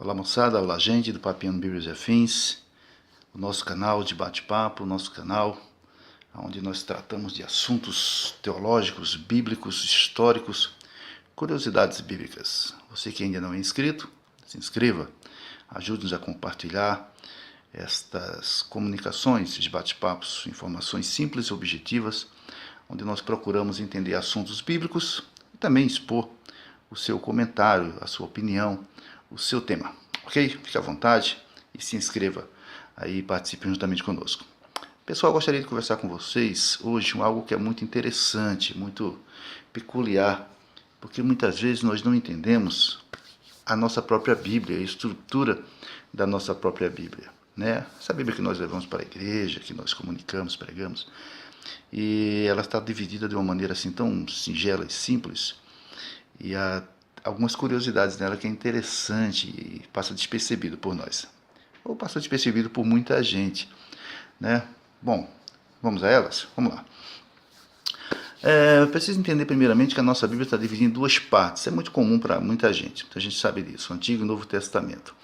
Olá moçada, olá gente do Papiano Bíblias e Afins, o nosso canal de bate-papo, o nosso canal onde nós tratamos de assuntos teológicos, bíblicos, históricos, curiosidades bíblicas. Você que ainda não é inscrito, se inscreva, ajude-nos a compartilhar estas comunicações, esses bate-papos, informações simples e objetivas, onde nós procuramos entender assuntos bíblicos e também expor o seu comentário, a sua opinião, o seu tema, ok? Fique à vontade e se inscreva aí e participe juntamente conosco. Pessoal, eu gostaria de conversar com vocês hoje algo que é muito interessante, muito peculiar, porque muitas vezes nós não entendemos a nossa própria Bíblia, a estrutura da nossa própria Bíblia, né? Essa Bíblia que nós levamos para a igreja, que nós comunicamos, pregamos, e ela está dividida de uma maneira assim tão singela e simples, e há algumas curiosidades nela que é interessante e passa despercebido por nós, ou passa despercebido por muita gente, né? Bom, vamos a elas? Vamos lá. Preciso entender primeiramente que a nossa Bíblia está dividida em duas partes. É muito comum para muita gente sabe disso, o Antigo e o Novo Testamento.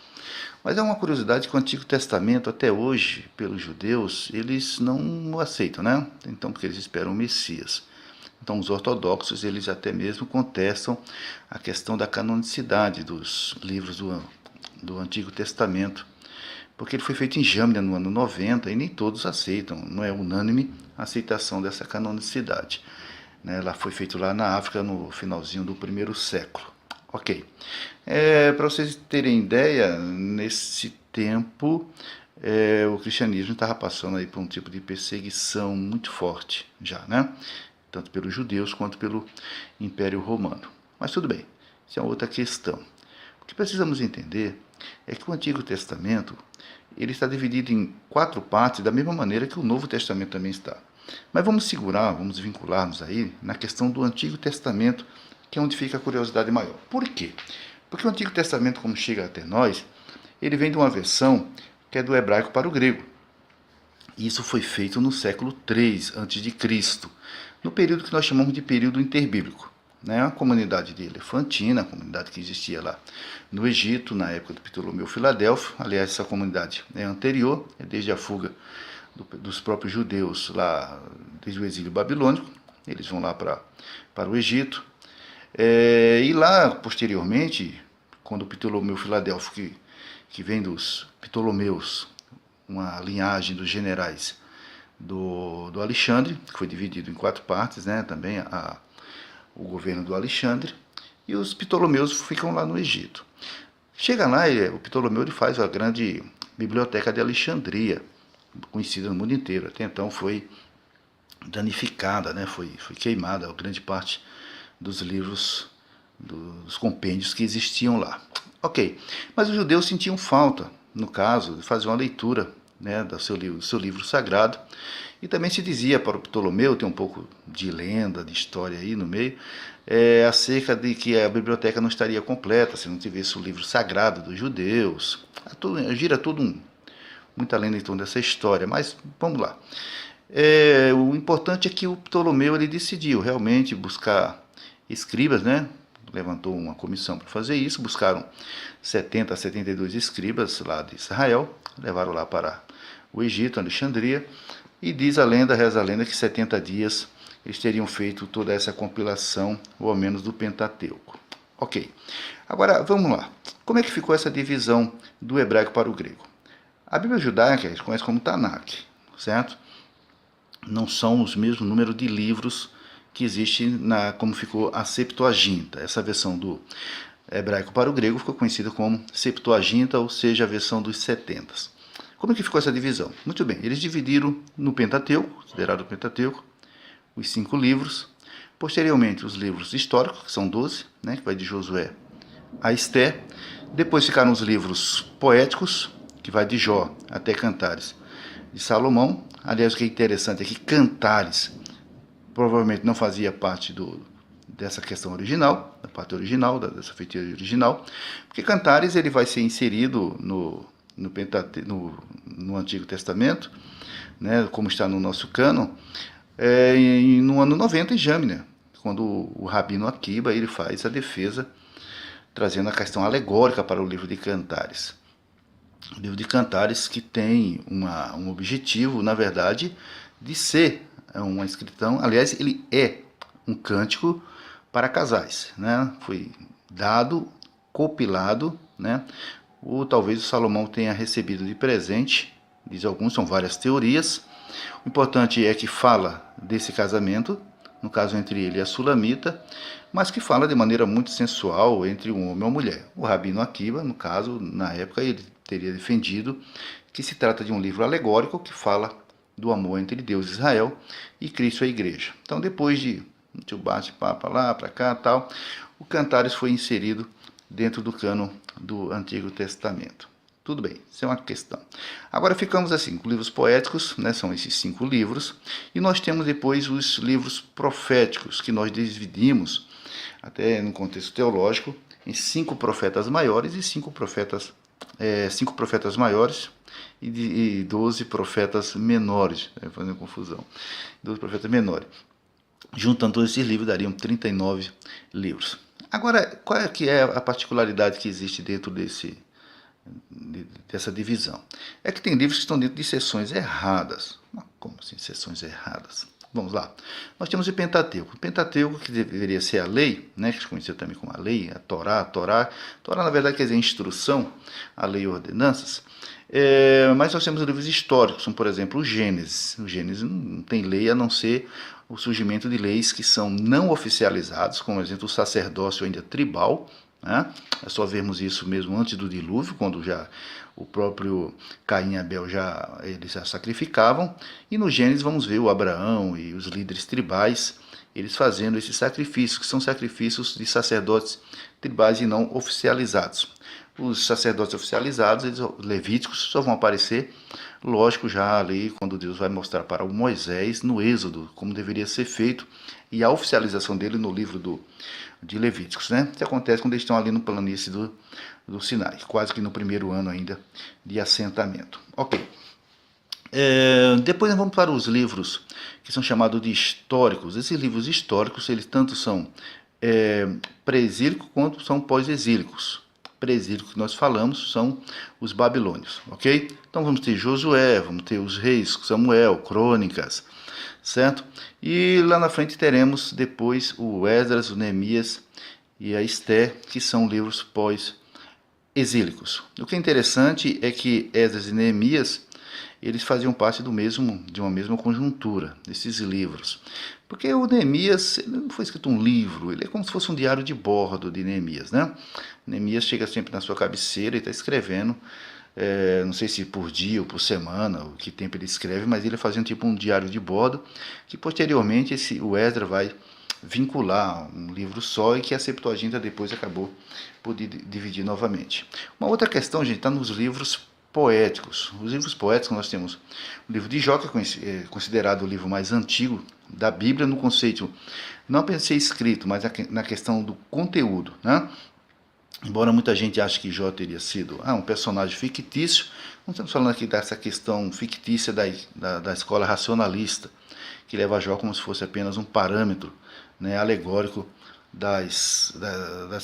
Mas é uma curiosidade que o Antigo Testamento, até hoje, pelos judeus, eles não o aceitam, né? Então, porque eles esperam o Messias. Então, os ortodoxos, eles até mesmo contestam a questão da canonicidade dos livros do Antigo Testamento, porque ele foi feito em Jâmnia no ano 90 e nem todos aceitam, não é unânime a aceitação dessa canonicidade. Ela foi feita lá na África no finalzinho do primeiro século. Ok. Para vocês terem ideia, nesse tempo o cristianismo estava passando aí por um tipo de perseguição muito forte já, né? Tanto pelos judeus quanto pelo Império Romano. Mas tudo bem, isso é outra questão. O que precisamos entender é que o Antigo Testamento ele está dividido em 4 partes, da mesma maneira que o Novo Testamento também está. Mas vamos vincular-nos aí na questão do Antigo Testamento, que é onde fica a curiosidade maior. Por quê? Porque o Antigo Testamento, como chega até nós, ele vem de uma versão que é do hebraico para o grego. Isso foi feito no século III a.C., no período que nós chamamos de período interbíblico. A comunidade de Elefantina, a comunidade que existia lá no Egito, na época do Ptolomeu Filadelfo. Aliás, essa comunidade é anterior, é desde a fuga dos próprios judeus, lá desde o exílio babilônico. Eles vão lá para o Egito. E lá, posteriormente, quando o Ptolomeu Filadelfo, que vem dos Ptolomeus, uma linhagem dos generais do Alexandre, que foi dividido em 4 partes, né? Também o governo do Alexandre, e os Ptolomeus ficam lá no Egito. Chega lá, o Ptolomeu ele faz a grande biblioteca de Alexandria, conhecida no mundo inteiro. Até então foi danificada, né? Foi queimada a grande parte dos livros, dos compêndios que existiam lá. Ok, mas os judeus sentiam falta, no caso, de fazer uma leitura, né, do seu livro sagrado. E também se dizia para o Ptolomeu, tem um pouco de lenda, de história aí no meio, acerca de que a biblioteca não estaria completa se não tivesse o livro sagrado dos judeus. Gira muita lenda em torno dessa história, mas vamos lá. O importante é que o Ptolomeu ele decidiu realmente buscar escribas, né? Levantou uma comissão para fazer isso, buscaram 70 a 72 escribas lá de Israel, levaram lá para o Egito, Alexandria, e diz a lenda, reza a lenda, que 70 dias eles teriam feito toda essa compilação, ou ao menos do Pentateuco. Ok, agora vamos lá. Como é que ficou essa divisão do hebraico para o grego? A Bíblia judaica a gente conhece como Tanakh, certo? Não são os mesmos número de livros que existe como ficou a Septuaginta. Essa versão do hebraico para o grego ficou conhecida como Septuaginta, ou seja, a versão dos 70. Como é que ficou essa divisão? Muito bem, eles dividiram no Pentateuco, considerado o Pentateuco, os 5 livros. Posteriormente, os livros históricos, que são 12, né, que vai de Josué a Esté. Depois ficaram os livros poéticos, que vai de Jó até Cantares de Salomão. Aliás, o que é interessante é que Cantares provavelmente não fazia parte dessa questão original, da parte original, dessa feitiçaria original, porque Cantares ele vai ser inserido no Antigo Testamento, né, como está no nosso cânon, no ano 90 em Jâmnia, quando o Rabino Akiba ele faz a defesa trazendo a questão alegórica para o livro de Cantares. O livro de Cantares que tem um objetivo, na verdade, de ser uma escrição. Aliás, ele é um cântico para casais, né? Foi dado, compilado, né? Ou talvez o Salomão tenha recebido de presente, diz alguns, são várias teorias. O importante é que fala desse casamento, no caso entre ele e a Sulamita, mas que fala de maneira muito sensual entre um homem e uma mulher. O Rabino Akiva, no caso, na época, ele teria defendido que se trata de um livro alegórico que fala do amor entre Deus e Israel e Cristo e a igreja. Então, depois de um bate-papo lá, para cá tal, o Cantares foi inserido dentro do cânon do Antigo Testamento. Tudo bem, isso é uma questão. Agora ficamos assim, com livros poéticos, né, são esses 5 livros, e nós temos depois os livros proféticos, que nós dividimos, até no contexto teológico, em 5 profetas maiores e 5 profetas, 5 profetas maiores e 12 profetas menores, fazendo confusão, 12 profetas menores. Juntando todos esses livros, dariam 39 livros. Agora, qual é que é a particularidade que existe dentro dessa divisão? É que tem livros que estão dentro de seções erradas. Como assim, seções erradas? Vamos lá. Nós temos o Pentateuco. O Pentateuco, que deveria ser a lei, né, que se conhecia também como a lei, a Torá. Torá, na verdade, quer dizer instrução, a lei e ordenanças. Mas nós temos livros históricos, como, por exemplo, o Gênesis. O Gênesis não tem lei a não ser o surgimento de leis que são não oficializadas, como, por exemplo, o sacerdócio ainda tribal, né? É só vermos isso mesmo antes do dilúvio, quando já o próprio Caim e Abel eles já sacrificavam. E no Gênesis vamos ver o Abraão e os líderes tribais, eles fazendo esses sacrifícios, que são sacrifícios de sacerdotes tribais e não oficializados. Os sacerdotes oficializados, eles, levíticos, só vão aparecer, lógico, já ali quando Deus vai mostrar para o Moisés, no Êxodo, como deveria ser feito, e a oficialização dele no livro de Levíticos, né? Isso acontece quando eles estão ali no planície do Sinai, quase que no primeiro ano ainda de assentamento. Ok. Depois nós vamos para os livros que são chamados de históricos. Esses livros históricos, eles tanto são pré-exílicos quanto são pós-exílicos. Pré-exílicos que nós falamos são os babilônios, ok? Então vamos ter Josué, vamos ter os reis, Samuel, Crônicas, certo? E lá na frente teremos depois o Esdras, o Neemias e a Esther, que são livros pós-exílicos. O que é interessante é que Esdras e Neemias, eles faziam parte de uma mesma conjuntura, desses livros. Porque o Neemias, ele não foi escrito um livro, ele é como se fosse um diário de bordo de Neemias, né? Neemias chega sempre na sua cabeceira e está escrevendo, não sei se por dia ou por semana, ou que tempo ele escreve, mas ele fazendo tipo um diário de bordo, que posteriormente o Esdras vai vincular um livro só e que a Septuaginta depois acabou por dividir novamente. Uma outra questão, gente, está nos livros poéticos. Os livros poéticos nós temos o livro de Jó, que é considerado o livro mais antigo da Bíblia no conceito, não apenas ser escrito, mas na questão do conteúdo, né? Embora muita gente ache que Jó teria sido um personagem fictício, não estamos falando aqui dessa questão fictícia da escola racionalista, que leva Jó como se fosse apenas um parâmetro, né, alegórico das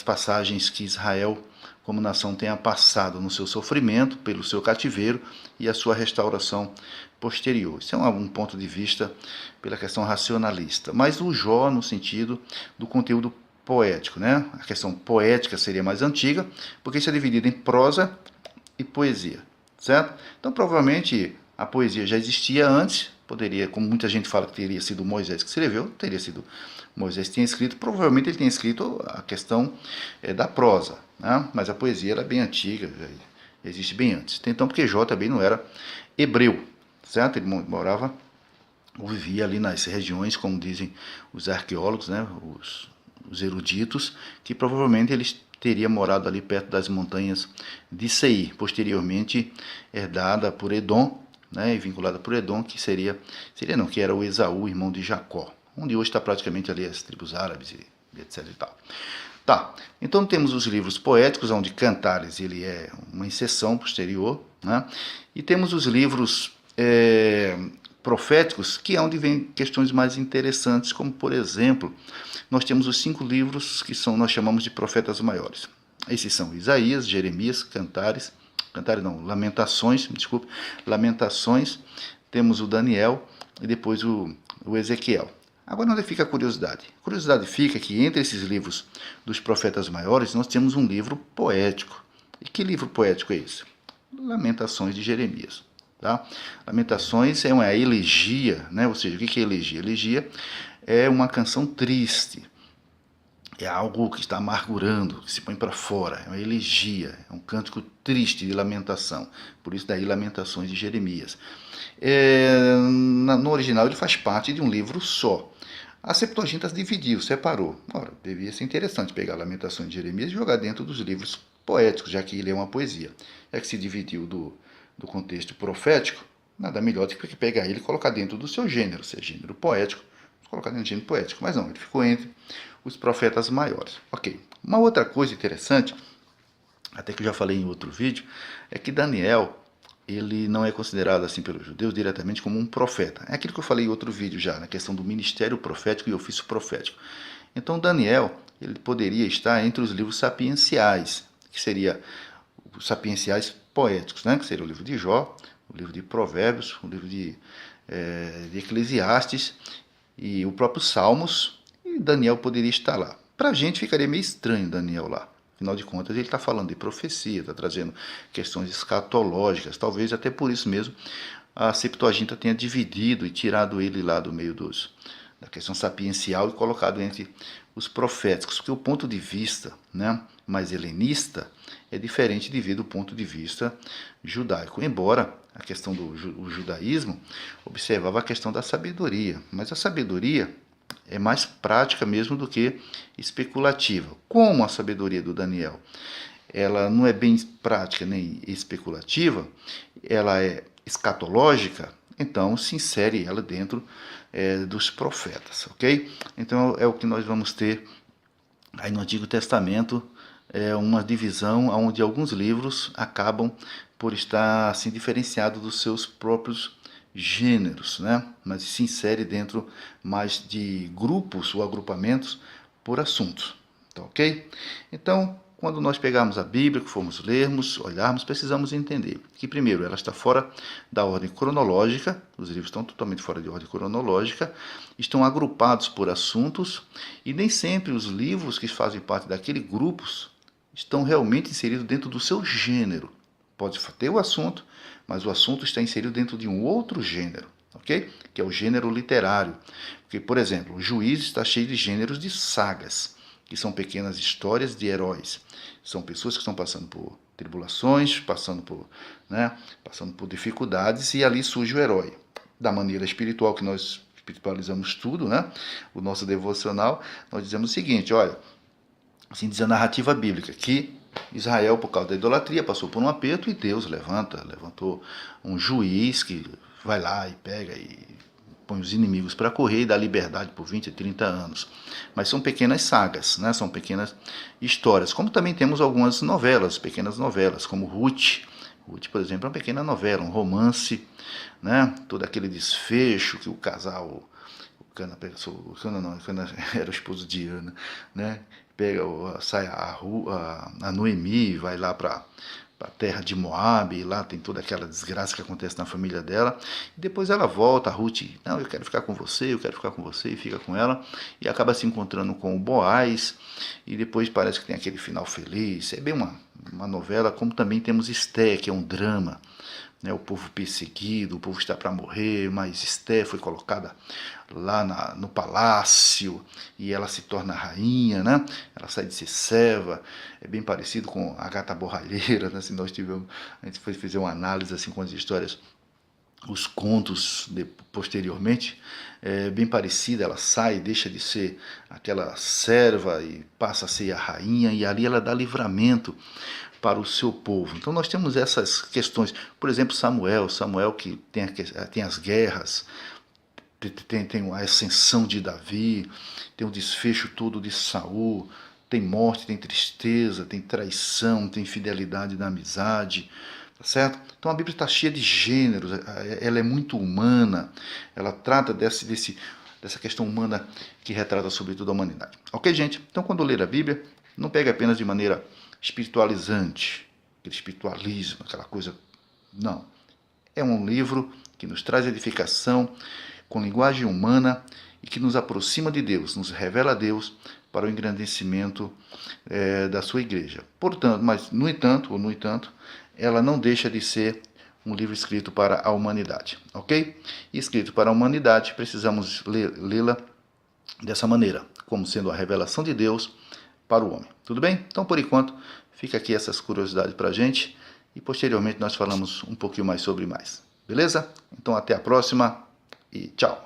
passagens que Israel, como nação, tenha passado no seu sofrimento, pelo seu cativeiro e a sua restauração posterior. Isso é um ponto de vista pela questão racionalista. Mas o Jó no sentido do conteúdo poético, né? A questão poética seria mais antiga, porque isso é dividido em prosa e poesia, certo? Então, provavelmente, a poesia já existia antes, poderia, como muita gente fala que teria sido Moisés que escreveu, teria sido Moisés que tinha escrito, provavelmente ele tinha escrito a questão da prosa, né? Mas a poesia era bem antiga, existe bem antes. Então, porque Jó também não era hebreu, certo? Ele morava ou vivia ali nas regiões, como dizem os arqueólogos, né? Os eruditos, que provavelmente eles teriam morado ali perto das montanhas de Seir, posteriormente herdada por Edom, né, e vinculada por Edom, que que era o Esaú, irmão de Jacó, onde hoje está praticamente ali as tribos árabes e etc e tal. Tá, então temos os livros poéticos, onde Cantares ele é uma inserção posterior, né, e temos os livros proféticos, que é onde vem questões mais interessantes, como por exemplo, nós temos os 5 livros que nós chamamos de profetas maiores. Esses são Isaías, Jeremias, Lamentações, desculpe, Lamentações, temos o Daniel e depois o Ezequiel. Agora onde fica a curiosidade? A curiosidade fica que entre esses livros dos profetas maiores nós temos um livro poético. E que livro poético é esse? Lamentações de Jeremias. Tá? Lamentações é uma elegia, né? Ou seja, o que é elegia? Elegia é uma canção triste, é algo que está amargurando, que se põe para fora, é uma elegia, é um cântico triste de lamentação, por isso daí Lamentações de Jeremias. No original ele faz parte de um livro só. A Septuaginta dividiu, separou. Ora, devia ser interessante pegar Lamentações de Jeremias e jogar dentro dos livros poéticos, já que ele é uma poesia. Já que se dividiu do contexto profético, nada melhor do que pegar ele e colocar dentro do seu gênero, se é gênero poético, colocar dentro do gênero poético. Mas não, ele ficou entre os profetas maiores. Ok. Uma outra coisa interessante, até que eu já falei em outro vídeo, é que Daniel, ele não é considerado assim pelos judeus diretamente como um profeta. É aquilo que eu falei em outro vídeo já, na questão do ministério profético e ofício profético. Então Daniel, ele poderia estar entre os livros sapienciais, que seria os sapienciais poéticos, né? Que seria o livro de Jó, o livro de Provérbios, o livro de Eclesiastes e o próprio Salmos, e Daniel poderia estar lá. Para a gente ficaria meio estranho Daniel lá. Afinal de contas, ele está falando de profecia, está trazendo questões escatológicas. Talvez até por isso mesmo a Septuaginta tenha dividido e tirado ele lá do meio da questão sapiencial e colocado entre os proféticos. Porque o ponto de vista, né, mais helenista é diferente de ver do ponto de vista judaico. Embora a questão do judaísmo observava a questão da sabedoria. Mas a sabedoria é mais prática mesmo do que especulativa. Como a sabedoria do Daniel, ela não é bem prática nem especulativa, ela é escatológica, então se insere ela dentro dos profetas, ok? Então é o que nós vamos ter aí no Antigo Testamento, uma divisão onde alguns livros acabam por estar assim diferenciados dos seus próprios gêneros, né? Mas se insere dentro mais de grupos ou agrupamentos por assuntos, tá ok? Então, quando nós pegarmos a Bíblia, que formos lermos, olharmos, precisamos entender que, primeiro, ela está fora da ordem cronológica, os livros estão totalmente fora de ordem cronológica, estão agrupados por assuntos, e nem sempre os livros que fazem parte daquele grupos estão realmente inseridos dentro do seu gênero. Pode ter o assunto, mas o assunto está inserido dentro de um outro gênero, ok? Que é o gênero literário. Porque, por exemplo, o Juízes está cheio de gêneros de sagas, que são pequenas histórias de heróis. São pessoas que estão passando por tribulações, passando por dificuldades, e ali surge o herói. Da maneira espiritual, que nós espiritualizamos tudo, né? O nosso devocional, nós dizemos o seguinte, olha, assim diz a narrativa bíblica, que Israel, por causa da idolatria, passou por um aperto e Deus levantou um juiz que vai lá e pega e põe os inimigos para correr e dá liberdade por 20, 30 anos. Mas são pequenas sagas, né? São pequenas histórias. Como também temos algumas novelas, pequenas novelas, como Ruth. Ruth, por exemplo, é uma pequena novela, um romance, né? Todo aquele desfecho que o casal, Cana era o esposo de Ana, né? Sai a Noemi, vai lá para a terra de Moabe, e lá tem toda aquela desgraça que acontece na família dela, e depois ela volta, a Ruth, não, eu quero ficar com você, e fica com ela, e acaba se encontrando com o Boaz, e depois parece que tem aquele final feliz. É bem uma novela, como também temos Esté, que é um drama, né, o povo perseguido, o povo está para morrer, mas Esté foi colocada lá no palácio e ela se torna rainha, né? Ela sai de ser serva, é bem parecido com a Gata Borralheira, né? Se nós a gente foi fazer uma análise assim com as histórias, os contos posteriormente, é bem parecida, ela sai, deixa de ser aquela serva e passa a ser a rainha, e ali ela dá livramento para o seu povo. Então nós temos essas questões, por exemplo, Samuel que tem as guerras, tem a ascensão de Davi, tem o desfecho todo de Saul, tem morte, tem tristeza, tem traição, tem fidelidade da amizade, tá certo? Então a Bíblia está cheia de gêneros, ela é muito humana, ela trata dessa questão humana que retrata sobretudo a humanidade. Ok, gente? Então quando ler a Bíblia, não pegue apenas de maneira espiritualizante, aquele espiritualismo, aquela coisa. Não. É um livro que nos traz edificação, com linguagem humana e que nos aproxima de Deus, nos revela a Deus para o engrandecimento da sua igreja. Portanto, mas no entanto, ela não deixa de ser um livro escrito para a humanidade, ok? E escrito para a humanidade, precisamos lê-la dessa maneira, como sendo a revelação de Deus para o homem. Tudo bem? Então, por enquanto, fica aqui essas curiosidades para a gente e posteriormente nós falamos um pouquinho mais sobre mais. Beleza? Então, até a próxima e tchau!